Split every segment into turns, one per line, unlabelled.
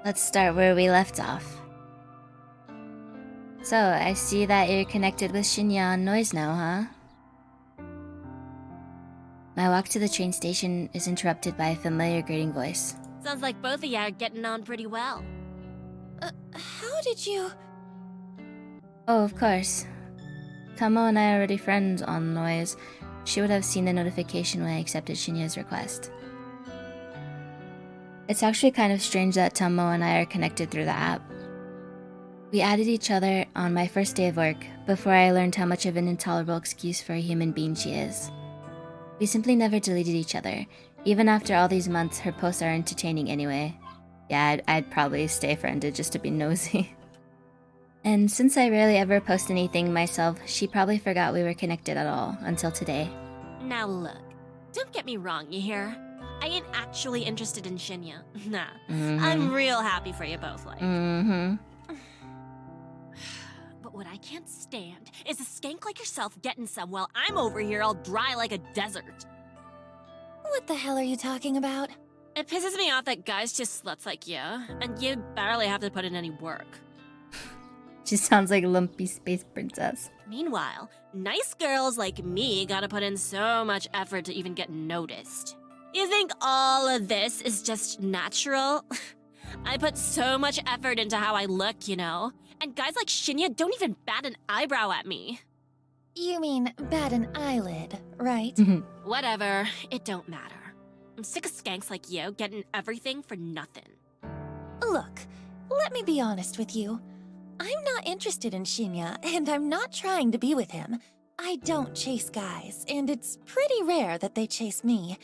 Let's start where we left off. So, I see that you're connected with Shinya on Noise now, huh? My walk to the train station is interrupted by a familiar greeting voice.
Sounds like both of you are getting on pretty well.
How did you...
Oh, of course. Tomoe and I are already friends on Noise. She would have seen the notification when I accepted Shinya's request. It's actually kind of strange that Tomoe and I are connected through the app. We added each other on my first day of work, before I learned how much of an intolerable excuse for a human being she is. We simply never deleted each other. Even after all these months, her posts are entertaining anyway. Yeah, I'd probably stay friended just to be nosy. And since I rarely ever post anything myself, she probably forgot we were connected at all, until today.
Now look, don't get me wrong, you hear? I ain't actually interested in Shinya. Nah, I'm real happy for you both, like. But what I can't stand is a skank like yourself getting some while I'm over here all dry like a desert.
What the hell are you talking about?
It pisses me off that guys just sluts like you, and you barely have to put in any work.
She sounds like a lumpy space princess.
Meanwhile, nice girls like me gotta put in so much effort to even get noticed. You think all of this is just natural? I put so much effort into how I look, you know? And guys like Shinya don't even bat an eyebrow at me.
You mean bat an eyelid, right?
Whatever, it don't matter. I'm sick of skanks like you getting everything for nothing.
Look, let me be honest with you. I'm not interested in Shinya, and I'm not trying to be with him. I don't chase guys, and it's pretty rare that they chase me.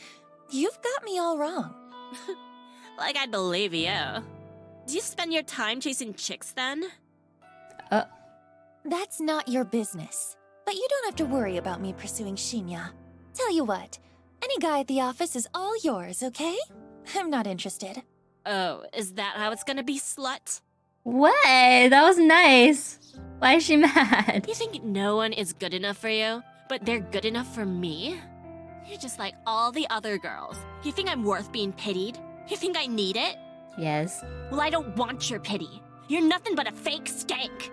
You've got me all wrong.
Like I'd believe you. Do you spend your time chasing chicks then?
That's not your business. But you don't have to worry about me pursuing Shinya. Tell you what, any guy at the office is all yours, okay? I'm not interested.
Oh, is that how it's gonna be, slut?
What? That was nice. Why is she mad?
You think no one is good enough for you, but they're good enough for me? You're just like all the other girls. You think I'm worth being pitied? You think I need it?
Yes.
Well, I don't want your pity. You're nothing but a fake skank.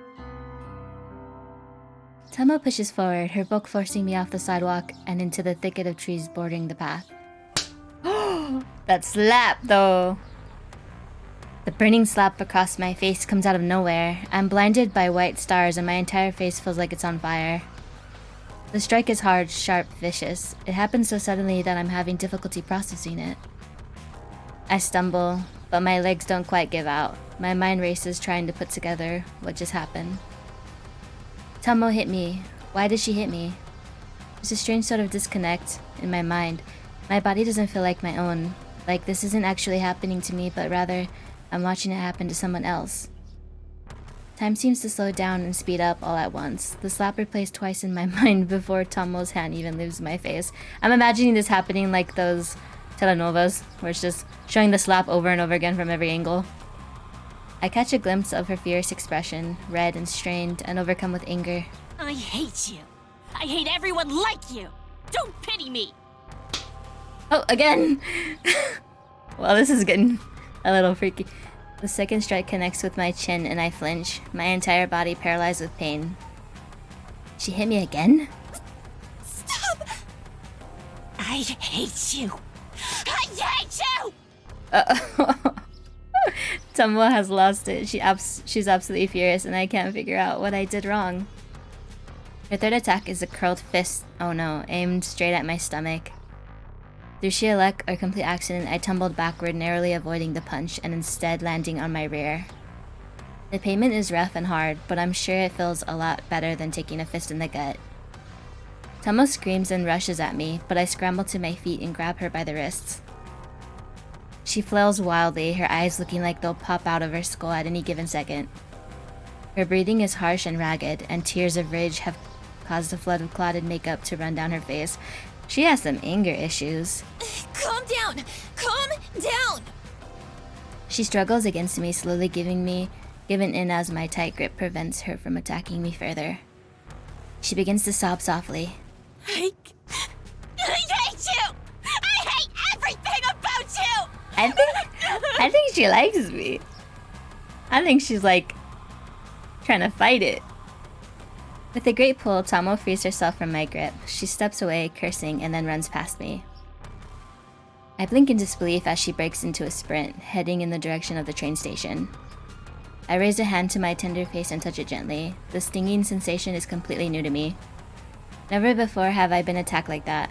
Tomoe pushes forward, her bulk forcing me off the sidewalk and into the thicket of trees bordering the path. That slap, though. The burning slap across my face comes out of nowhere. I'm blinded by white stars and my entire face feels like it's on fire. The strike is hard, sharp, vicious. It happens so suddenly that I'm having difficulty processing it. I stumble, but my legs don't quite give out. My mind races trying to put together what just happened. Tomoe hit me. Why did she hit me? There's a strange sort of disconnect in my mind. My body doesn't feel like my own. Like this isn't actually happening to me, but rather I'm watching it happen to someone else. Time seems to slow down and speed up all at once. The slap replays twice in my mind before Tomoe's hand even leaves my face. I'm imagining this happening like those telenovas, where it's just showing the slap over and over again from every angle. I catch a glimpse of her fierce expression, red and strained and overcome with anger.
I hate you. I hate everyone like you. Don't pity me.
Oh, again! Well, this is getting a little freaky. The second strike connects with my chin and I flinch, my entire body paralyzed with pain. She hit me again?
Stop!
I hate you. I hate you!
Tomoe has lost it. She's absolutely furious and I can't figure out what I did wrong. Her third attack is a curled fist, oh no, aimed straight at my stomach. Through sheer luck or complete accident, I tumbled backward, narrowly avoiding the punch and instead landing on my rear. The pavement is rough and hard, but I'm sure it feels a lot better than taking a fist in the gut. Tomoe screams and rushes at me, but I scramble to my feet and grab her by the wrists. She flails wildly, her eyes looking like they'll pop out of her skull at any given second. Her breathing is harsh and ragged, and tears of rage have caused a flood of clotted makeup to run down her face. She has some anger issues.
Calm down! Calm down!
She struggles against me, slowly giving in as my tight grip prevents her from attacking me further. She begins to sob softly.
I hate you! I hate everything about you!
I think she likes me. I think she's like trying to fight it. With a great pull, Tomoe frees herself from my grip. She steps away, cursing, and then runs past me. I blink in disbelief as she breaks into a sprint, heading in the direction of the train station. I raise a hand to my tender face and touch it gently. The stinging sensation is completely new to me. Never before have I been attacked like that.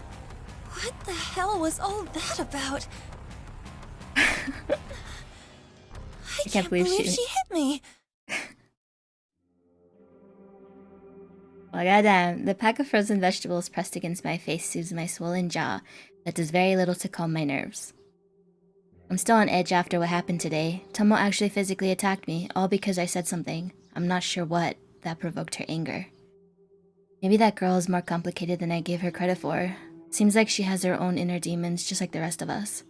What the hell was all that about? I can't believe she hit me.
Well, goddamn, the pack of frozen vegetables pressed against my face soothes my swollen jaw, but does very little to calm my nerves. I'm still on edge after what happened today. Tomoe actually physically attacked me, all because I said something, I'm not sure what, that provoked her anger. Maybe that girl is more complicated than I gave her credit for. Seems like she has her own inner demons, just like the rest of us.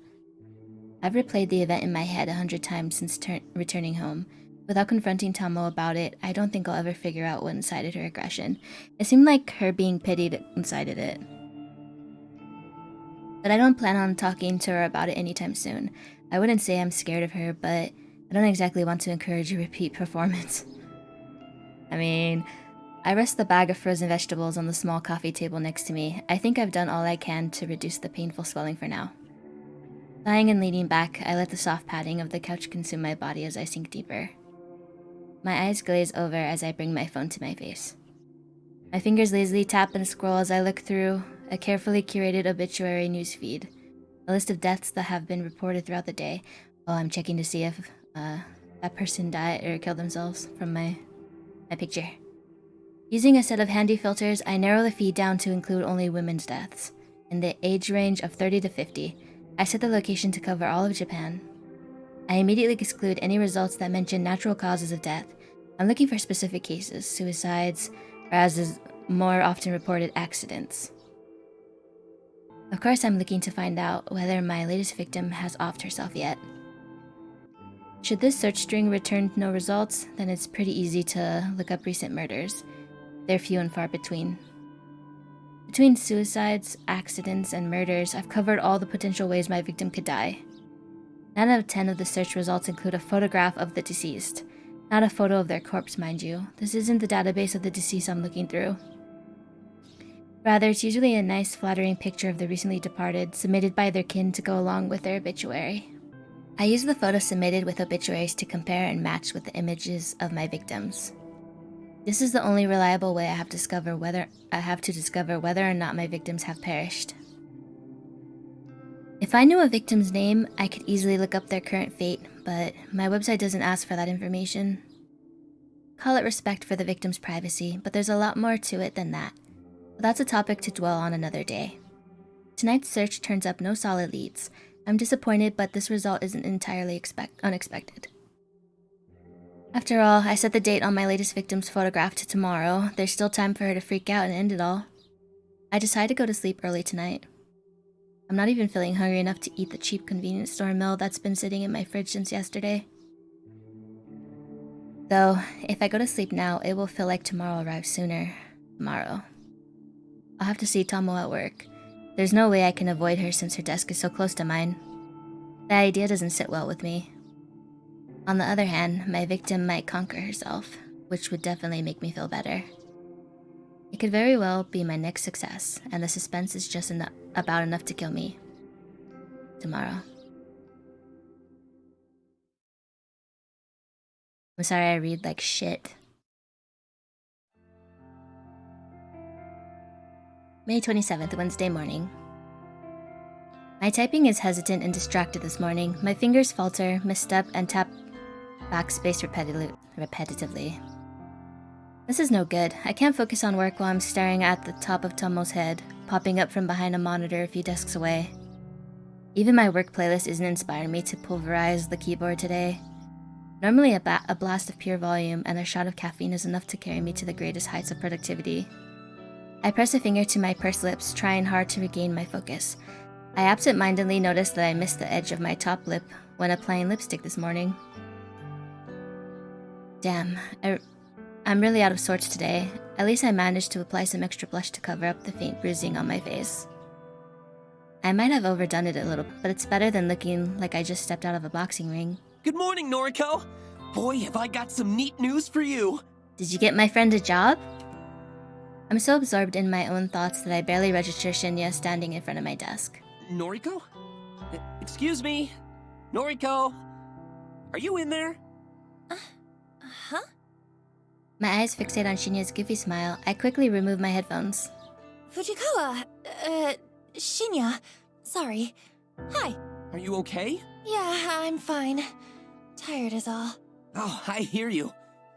I've replayed the event in my head 100 times since returning home. Without confronting Tomoe about it, I don't think I'll ever figure out what incited her aggression. It seemed like her being pitied incited it. But I don't plan on talking to her about it anytime soon. I wouldn't say I'm scared of her, but I don't exactly want to encourage a repeat performance. I mean, I rest the bag of frozen vegetables on the small coffee table next to me. I think I've done all I can to reduce the painful swelling for now. Lying and leaning back, I let the soft padding of the couch consume my body as I sink deeper. My eyes glaze over as I bring my phone to my face. My fingers lazily tap and scroll as I look through a carefully curated obituary newsfeed, a list of deaths that have been reported throughout the day. Oh, I'm checking to see if that person died or killed themselves from my picture. Using a set of handy filters, I narrow the feed down to include only women's deaths, in the age range of 30 to 50. I set the location to cover all of Japan. I immediately exclude any results that mention natural causes of death. I'm looking for specific cases, suicides, or as is more often reported, accidents. Of course, I'm looking to find out whether my latest victim has offed herself yet. Should this search string return no results, then it's pretty easy to look up recent murders. They're few and far between. Between suicides, accidents, and murders, I've covered all the potential ways my victim could die. 9 out of 10 of the search results include a photograph of the deceased. Not a photo of their corpse, mind you. This isn't the database of the deceased I'm looking through. Rather, it's usually a nice, flattering picture of the recently departed, submitted by their kin to go along with their obituary. I use the photos submitted with obituaries to compare and match with the images of my victims. This is the only reliable way I have to discover whether or not my victims have perished. If I knew a victim's name, I could easily look up their current fate, but my website doesn't ask for that information. Call it respect for the victim's privacy, but there's a lot more to it than that. But that's a topic to dwell on another day. Tonight's search turns up no solid leads. I'm disappointed, but this result isn't entirely unexpected. After all, I set the date on my latest victim's photograph to tomorrow. There's still time for her to freak out and end it all. I decide to go to sleep early tonight. I'm not even feeling hungry enough to eat the cheap convenience store meal that's been sitting in my fridge since yesterday. Though, if I go to sleep now, it will feel like tomorrow arrives sooner. Tomorrow. I'll have to see Tomoe at work. There's no way I can avoid her since her desk is so close to mine. The idea doesn't sit well with me. On the other hand, my victim might conquer herself, which would definitely make me feel better. It could very well be my next success, and the suspense is just about enough to kill me. Tomorrow. I'm sorry I read like shit. May 27th, Wednesday morning. My typing is hesitant and distracted this morning. My fingers falter, misstep, and tap backspace repetitively. This is no good. I can't focus on work while I'm staring at the top of Tomoe's head, popping up from behind a monitor a few desks away. Even my work playlist isn't inspiring me to pulverize the keyboard today. Normally a blast of pure volume and a shot of caffeine is enough to carry me to the greatest heights of productivity. I press a finger to my pursed lips, trying hard to regain my focus. I absent-mindedly noticed that I missed the edge of my top lip when applying lipstick this morning. Damn, I'm really out of sorts today. At least I managed to apply some extra blush to cover up the faint bruising on my face. I might have overdone it a little, but it's better than looking like I just stepped out of a boxing ring.
Good morning, Noriko! Boy, have I got some neat news for you!
Did you get my friend a job? I'm so absorbed in my own thoughts that I barely register Shinya standing in front of my desk.
Noriko? Excuse me? Noriko? Are you in there?
Huh?
My eyes fixate on Shinya's goofy smile. I quickly remove my headphones.
Fujikawa, Shinya. Sorry. Hi.
Are you okay?
Yeah, I'm fine. Tired is all.
Oh, I hear you.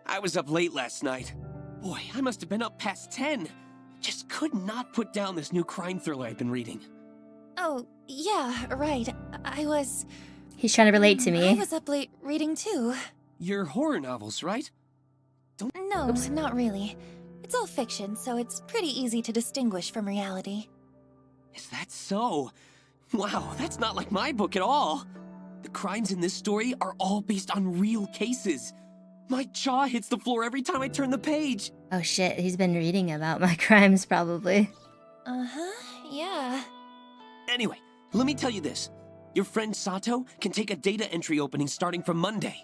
I was up late last night. Boy, I must have been up past 10. Just could not put down this new crime thriller I've been reading.
Oh, yeah, right. I was...
He's trying to relate to
I
me.
was up late reading too.
Your horror novels, right?
No,
Oops.
not really. It's all fiction, so it's pretty easy to distinguish from reality.
Is that so? Wow, that's not like my book at all. The crimes in this story are all based on real cases. My jaw hits the floor every time I turn the page.
Oh shit, he's been reading about my crimes probably.
Uh-huh, yeah.
Anyway, let me tell you this. Your friend Sato can take a data entry opening starting from Monday.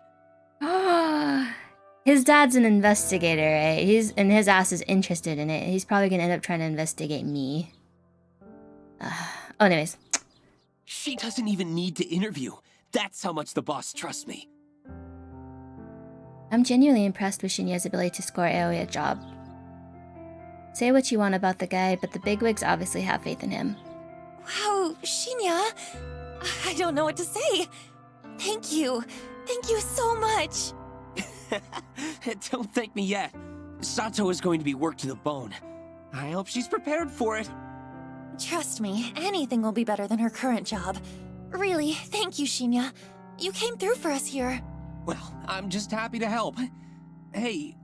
His dad's an investigator, right? And his ass is interested in it. He's probably gonna end up trying to investigate me. Anyways.
She doesn't even need to interview. That's how much the boss trusts me.
I'm genuinely impressed with Shinya's ability to score Aoi a job. Say what you want about the guy, but the bigwigs obviously have faith in him.
Wow, Shinya! I don't know what to say. Thank you. Thank you so much.
Don't thank me yet. Sato is going to be worked to the bone. I hope she's prepared for it.
Trust me, anything will be better than her current job. Really, thank you, Shinya. You came through for us here.
Well, I'm just happy to help. Hey,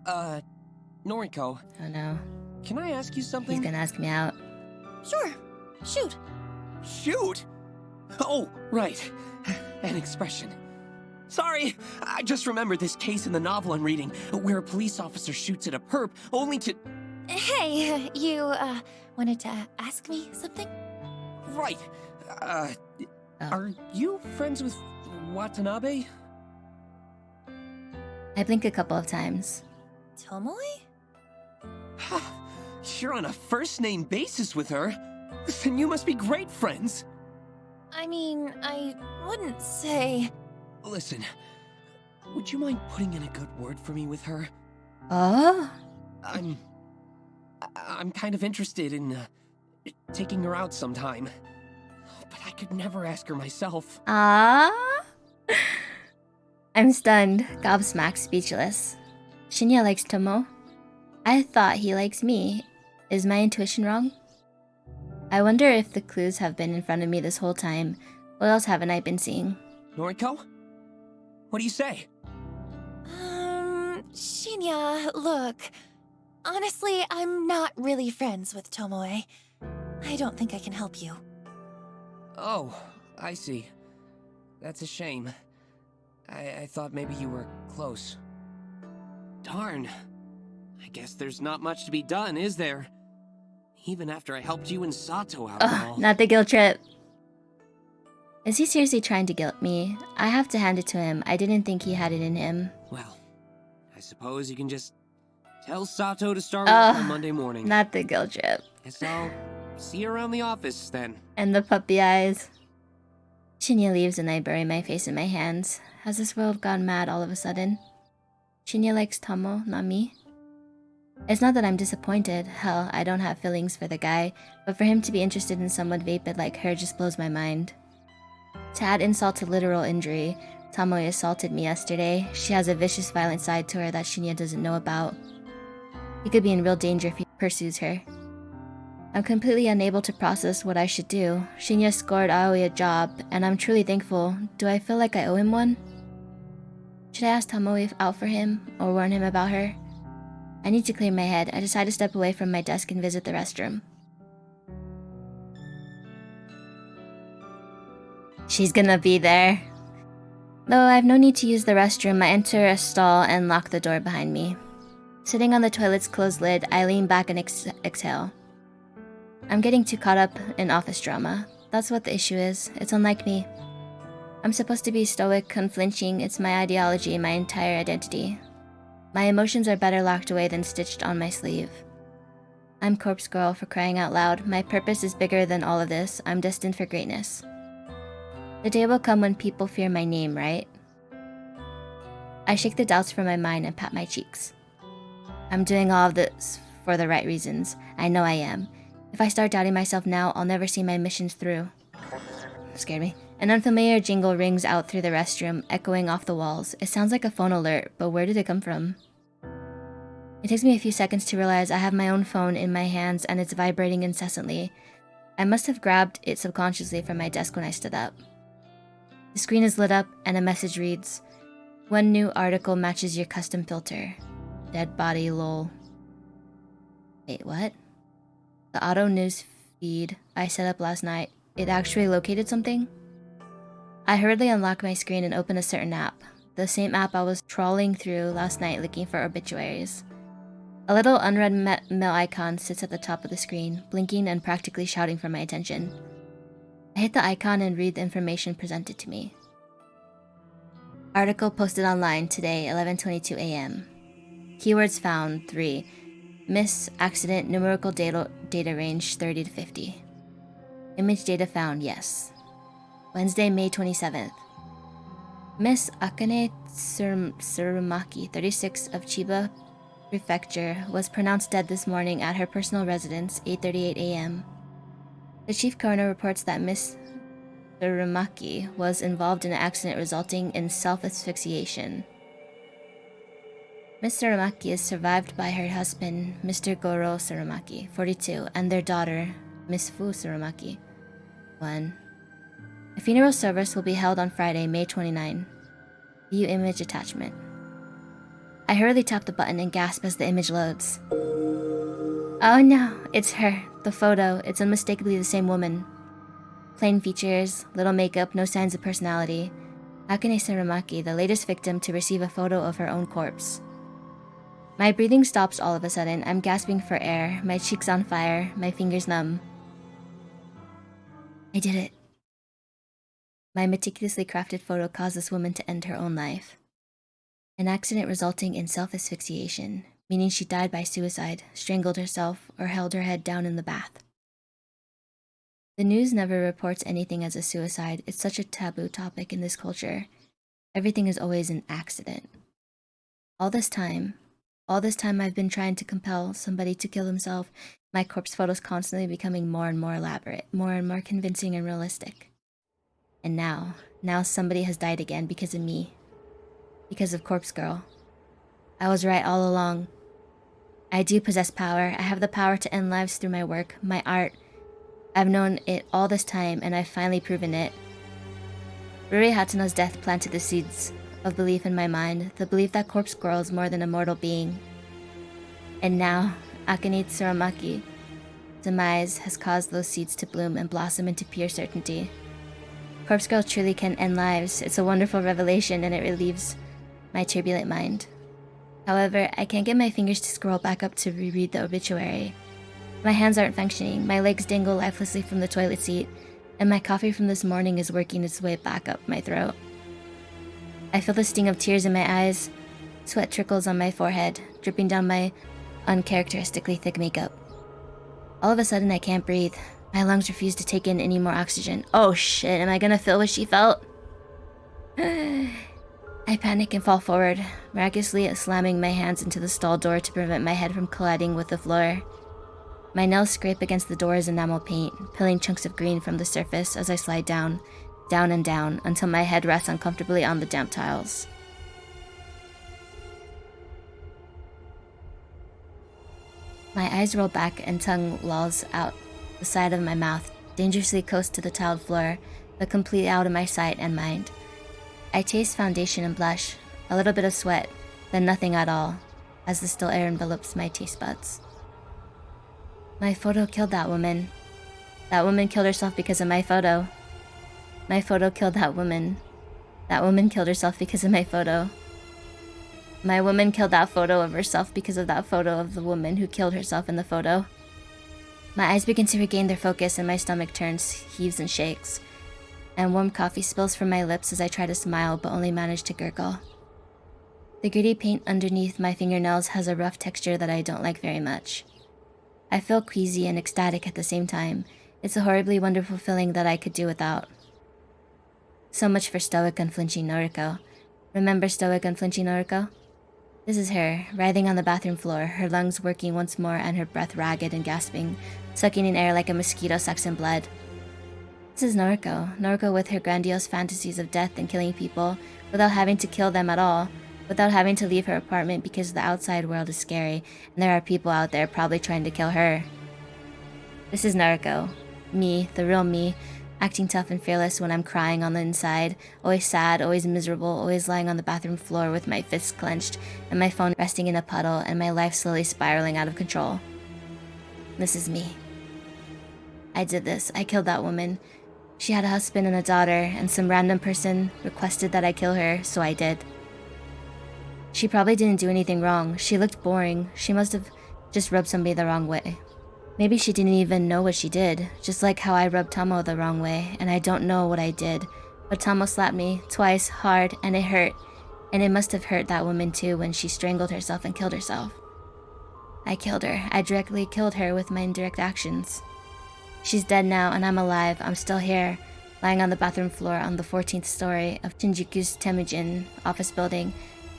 Noriko,
Oh no,
can I ask you
he's
something?
gonna ask me out.
Sure, shoot.
Shoot! Oh, right. An expression. Sorry, I just remembered this case in the novel I'm reading, where a police officer shoots at a perp only to...
Hey, you, wanted to ask me something?
Right. Are you friends with Watanabe?
I blink a couple of times.
Tomoe?
You're on a first-name basis with her. Then you must be great friends.
I mean, I wouldn't say...
Listen, would you mind putting in a good word for me with her?
Oh?
I'm kind of interested in, taking her out sometime. But I could never ask her myself.
Ah? I'm stunned, gobsmacked, speechless. Shinya likes Tomoe. I thought he likes me. Is my intuition wrong? I wonder if the clues have been in front of me this whole time. What else haven't I been seeing?
Noriko? What do you say?
Shinya, look. Honestly, I'm not really friends with Tomoe. I don't think I can help you.
Oh, I see. That's a shame. I thought maybe you were close. Darn. I guess there's not much to be done, is there? Even after I helped you and Sato out and all.
Ugh, not the guilt trip. Is he seriously trying to guilt me? I have to hand it to him. I didn't think he had it in him.
Well, I suppose you can just tell Sato to start work on Monday morning.
Not the guilt trip.
Guess I'll see you around the office then.
And the puppy eyes. Shinya leaves and I bury my face in my hands. Has this world gone mad all of a sudden? Shinya likes Tomoe, not me. It's not that I'm disappointed. Hell, I don't have feelings for the guy, but for him to be interested in someone vapid like her just blows my mind. To add insult to literal injury, Tomoe assaulted me yesterday. She has a vicious, violent side to her that Shinya doesn't know about. He could be in real danger if he pursues her. I'm completely unable to process what I should do. Shinya scored Aoi a job, and I'm truly thankful. Do I feel like I owe him one? Should I ask Tomoe out for him, or warn him about her? I need to clear my head. I decide to step away from my desk and visit the restroom. She's gonna be there. Though I have no need to use the restroom, I enter a stall and lock the door behind me. Sitting on the toilet's closed lid, I lean back and exhale. I'm getting too caught up in office drama. That's what the issue is. It's unlike me. I'm supposed to be stoic, unflinching. It's my ideology, my entire identity. My emotions are better locked away than stitched on my sleeve. I'm Corpse Girl, for crying out loud. My purpose is bigger than all of this. I'm destined for greatness. The day will come when people fear my name, right? I shake the doubts from my mind and pat my cheeks. I'm doing all of this for the right reasons. I know I am. If I start doubting myself now, I'll never see my missions through. Scared me. An unfamiliar jingle rings out through the restroom, echoing off the walls. It sounds like a phone alert, but where did it come from? It takes me a few seconds to realize I have my own phone in my hands and it's vibrating incessantly. I must have grabbed it subconsciously from my desk when I stood up. The screen is lit up and a message reads, "One new article matches your custom filter. Dead body lol." Wait, what? The auto news feed I set up last night, it actually located something? I hurriedly unlock my screen and open a certain app. The same app I was trawling through last night looking for obituaries. A little unread mail icon sits at the top of the screen, blinking and practically shouting for my attention. I hit the icon and read the information presented to me. Article posted online today, 11:22 a.m. Keywords found 3. Miss accident numerical data range 30 to 50. Image data found, yes. Wednesday, May 27th. Miss Akane Tsurumaki, 36 of Chiba Prefecture, was pronounced dead this morning at her personal residence, 8:38 a.m. The chief coroner reports that Miss Tsurumaki was involved in an accident resulting in self-asphyxiation. Miss Tsurumaki is survived by her husband, Mr. Goro Tsurumaki, 42, and their daughter, Miss Fu Tsurumaki, 1. A funeral service will be held on Friday, May 29. View image attachment. I hurriedly tap the button and gasp as the image loads. Oh no, it's her. The photo. It's unmistakably the same woman. Plain features, little makeup, no signs of personality. Akane Tsurumaki, the latest victim to receive a photo of her own corpse. My breathing stops all of a sudden. I'm gasping for air, my cheeks on fire, my fingers numb. I did it. My meticulously crafted photo caused this woman to end her own life. An accident resulting in self-asphyxiation, meaning she died by suicide, strangled herself, or held her head down in the bath. The news never reports anything as a suicide. It's such a taboo topic in this culture. Everything is always an accident. All this time I've been trying to compel somebody to kill themselves, my corpse photos constantly becoming more and more elaborate, more and more convincing and realistic. And now somebody has died again because of me. Because of Corpse Girl. I was right all along. I do possess power. I have the power to end lives through my work, my art. I've known it all this time, and I've finally proven it. Ruri Hataно's death planted the seeds of belief in my mind, the belief that Corpse Girl is more than a mortal being. And now, Akane Tsurumaki's demise has caused those seeds to bloom and blossom into pure certainty. Corpse Girl truly can end lives. It's a wonderful revelation, and it relieves my turbulent mind. However, I can't get my fingers to scroll back up to reread the obituary. My hands aren't functioning, my legs dangle lifelessly from the toilet seat, and my coffee from this morning is working its way back up my throat. I feel the sting of tears in my eyes. Sweat trickles on my forehead, dripping down my uncharacteristically thick makeup. All of a sudden, I can't breathe. My lungs refuse to take in any more oxygen. Oh shit, am I gonna feel what she felt? I panic and fall forward, miraculously slamming my hands into the stall door to prevent my head from colliding with the floor. My nails scrape against the door's enamel paint, peeling chunks of green from the surface as I slide down, down and down, until my head rests uncomfortably on the damp tiles. My eyes roll back and tongue lolls out the side of my mouth, dangerously close to the tiled floor, but completely out of my sight and mind. I taste foundation and blush, a little bit of sweat, then nothing at all, as the still air envelops my taste buds. My photo killed that woman. That woman killed herself because of my photo. My photo killed that woman. That woman killed herself because of my photo. My woman killed that photo of herself because of that photo of the woman who killed herself in the photo. My eyes begin to regain their focus and my stomach turns, heaves and shakes. and warm coffee spills from my lips as I try to smile but only manage to gurgle. The gritty paint underneath my fingernails has a rough texture that I don't like very much. I feel queasy and ecstatic at the same time. It's a horribly wonderful feeling that I could do without. So much for stoic, unflinching Noriko. Remember stoic, unflinching Noriko? This is her, writhing on the bathroom floor, her lungs working once more and her breath ragged and gasping, sucking in air like a mosquito sucks in blood. This is Noriko. Noriko with her grandiose fantasies of death and killing people, without having to kill them at all, without having to leave her apartment because the outside world is scary, and there are people out there probably trying to kill her. This is Noriko. Me, the real me, acting tough and fearless when I'm crying on the inside, always sad, always miserable, always lying on the bathroom floor with my fists clenched, and my phone resting in a puddle, and my life slowly spiraling out of control. This is me. I did this. I killed that woman. She had a husband and a daughter, and some random person requested that I kill her, so I did. She probably didn't do anything wrong. She looked boring. She must have just rubbed somebody the wrong way. Maybe she didn't even know what she did, just like how I rubbed Tomoe the wrong way, and I don't know what I did. But Tomoe slapped me, twice, hard, and it hurt. And it must have hurt that woman too when she strangled herself and killed herself. I killed her. I directly killed her with my indirect actions. She's dead now, and I'm alive. I'm still here, lying on the bathroom floor on the 14th story of Shinjuku's Temujin office building,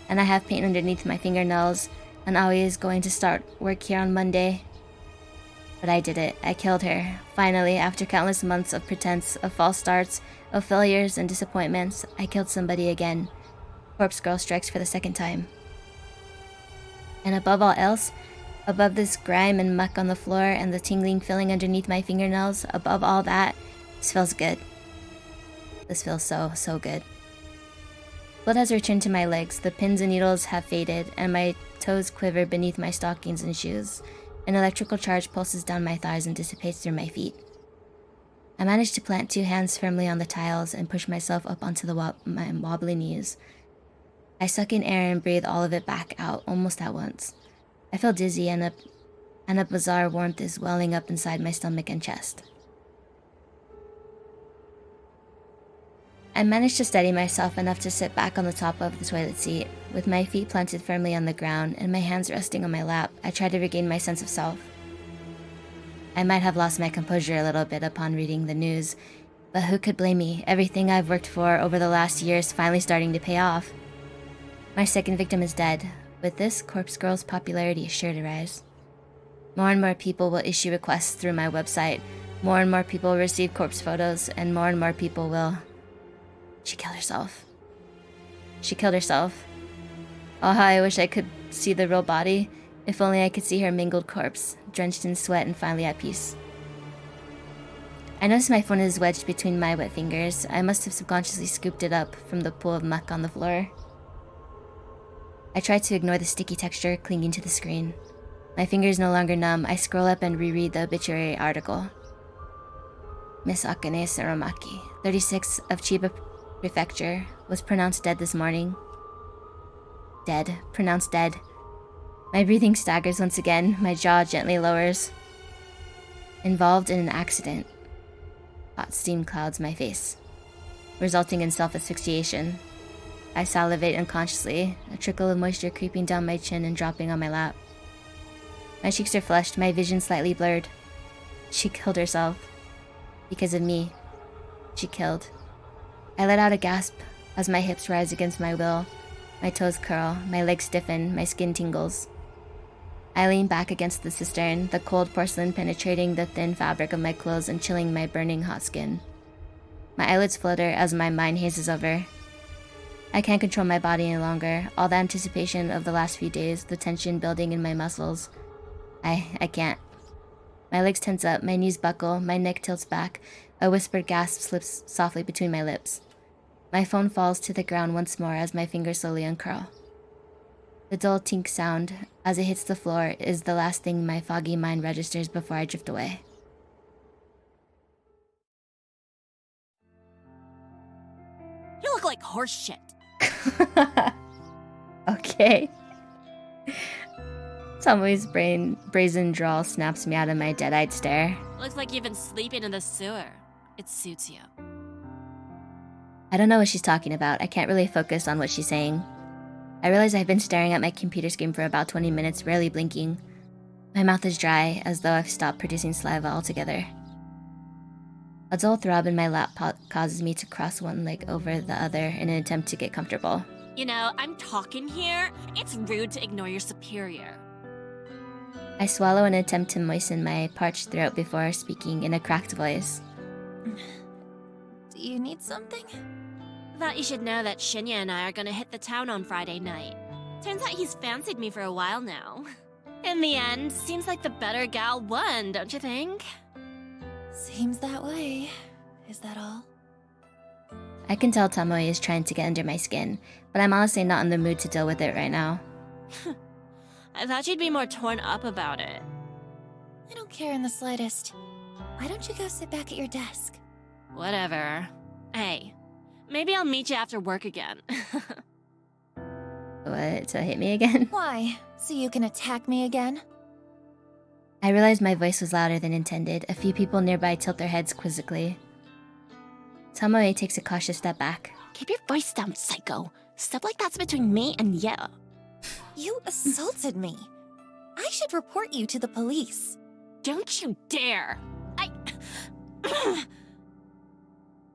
and I have paint underneath my fingernails, and Aoi is going to start work here on Monday. But I did it. I killed her. Finally, after countless months of pretense, of false starts, of failures and disappointments, I killed somebody again. Corpse Girl strikes for the second time. And above all else, above this grime and muck on the floor and the tingling feeling underneath my fingernails, above all that, this feels good. This feels so, so good. Blood has returned to my legs, the pins and needles have faded, and my toes quiver beneath my stockings and shoes. An electrical charge pulses down my thighs and dissipates through my feet. I manage to plant 2 hands firmly on the tiles and push myself up onto my wobbly knees. I suck in air and breathe all of it back out almost at once. I feel dizzy and a bizarre warmth is welling up inside my stomach and chest. I managed to steady myself enough to sit back on the top of the toilet seat. With my feet planted firmly on the ground and my hands resting on my lap, I try to regain my sense of self. I might have lost my composure a little bit upon reading the news, but who could blame me? Everything I've worked for over the last year is finally starting to pay off. My second victim is dead. With this, Corpse Girl's popularity is sure to rise. More and more people will issue requests through my website. More and more people will receive corpse photos, and more people will... She killed herself. She killed herself. Oh, how I wish I could see the real body. If only I could see her mangled corpse, drenched in sweat and finally at peace. I notice my phone is wedged between my wet fingers. I must have subconsciously scooped it up from the pool of muck on the floor. I try to ignore the sticky texture clinging to the screen. My fingers no longer numb. I scroll up and reread the obituary article. Miss Akane Saramaki, 36 of Chiba Prefecture, was pronounced dead this morning. Dead. Pronounced dead. My breathing staggers once again. My jaw gently lowers. Involved in an accident. Hot steam clouds my face, resulting in self-asphyxiation. I salivate unconsciously, a trickle of moisture creeping down my chin and dropping on my lap. My cheeks are flushed, my vision slightly blurred. She killed herself. Because of me. She killed. I let out a gasp as my hips rise against my will. My toes curl, my legs stiffen, my skin tingles. I lean back against the cistern, the cold porcelain penetrating the thin fabric of my clothes and chilling my burning hot skin. My eyelids flutter as my mind hazes over. I can't control my body any longer. All the anticipation of the last few days, the tension building in my muscles. I can't. My legs tense up, my knees buckle, my neck tilts back. A whispered gasp slips softly between my lips. My phone falls to the ground once more as my fingers slowly uncurl. The dull tink sound as it hits the floor is the last thing my foggy mind registers before I drift away.
You look like horse shit.
Okay. Tomoe's brazen drawl snaps me out of my dead-eyed stare.
Looks like you've been sleeping in the sewer. It suits you.
I don't know what she's talking about. I can't really focus on what she's saying. I realize I've been staring at my computer screen for about 20 minutes, rarely blinking. My mouth is dry, as though I've stopped producing saliva altogether. A dull throb in my lap causes me to cross one leg over the other in an attempt to get comfortable.
You know, I'm talking here. It's rude to ignore your superior.
I swallow in an attempt to moisten my parched throat before speaking in a cracked voice.
Do you need something?
Thought you should know that Shinya and I are gonna hit the town on Friday night. Turns out he's fancied me for a while now. In the end, seems like the better gal won, don't you think?
Seems that way. Is that all?
I can tell Tomoe is trying to get under my skin, but I'm honestly not in the mood to deal with it right now.
I thought you'd be more torn up about it.
I don't care in the slightest. Why don't you go sit back at your desk?
Whatever. Hey, maybe I'll meet you after work again.
What, to hit me again?
Why? So you can attack me again?
I realized my voice was louder than intended. A few people nearby tilt their heads quizzically. Tomoe takes a cautious step back.
Keep your voice down, psycho. Stuff like that's between me and you.
You assaulted me. I should report you to the police.
Don't you dare!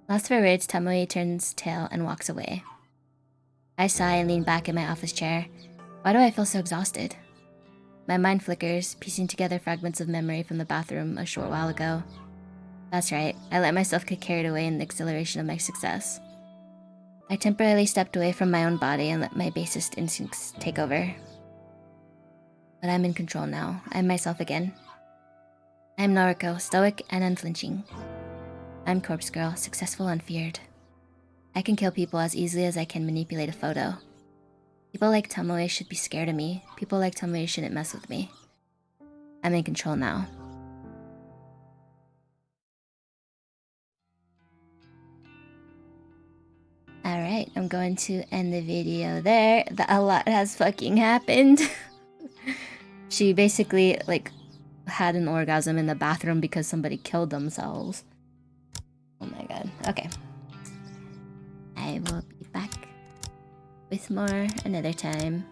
Lost for words, Tomoe turns tail and walks away. I sigh and lean back in my office chair. Why do I feel so exhausted? My mind flickers, piecing together fragments of memory from the bathroom a short while ago. That's right, I let myself get carried away in the exhilaration of my success. I temporarily stepped away from my own body and let my basest instincts take over. But I'm in control now. I'm myself again. I'm Noriko, stoic and unflinching. I'm Corpse Girl, successful and feared. I can kill people as easily as I can manipulate a photo. People like Tomoe should be scared of me. People like Tomoe shouldn't mess with me. I'm in control now. Alright, I'm going to end the video there. A lot has fucking happened. She basically, had an orgasm in the bathroom because somebody killed themselves. Oh my god. Okay. I will be back with more another time.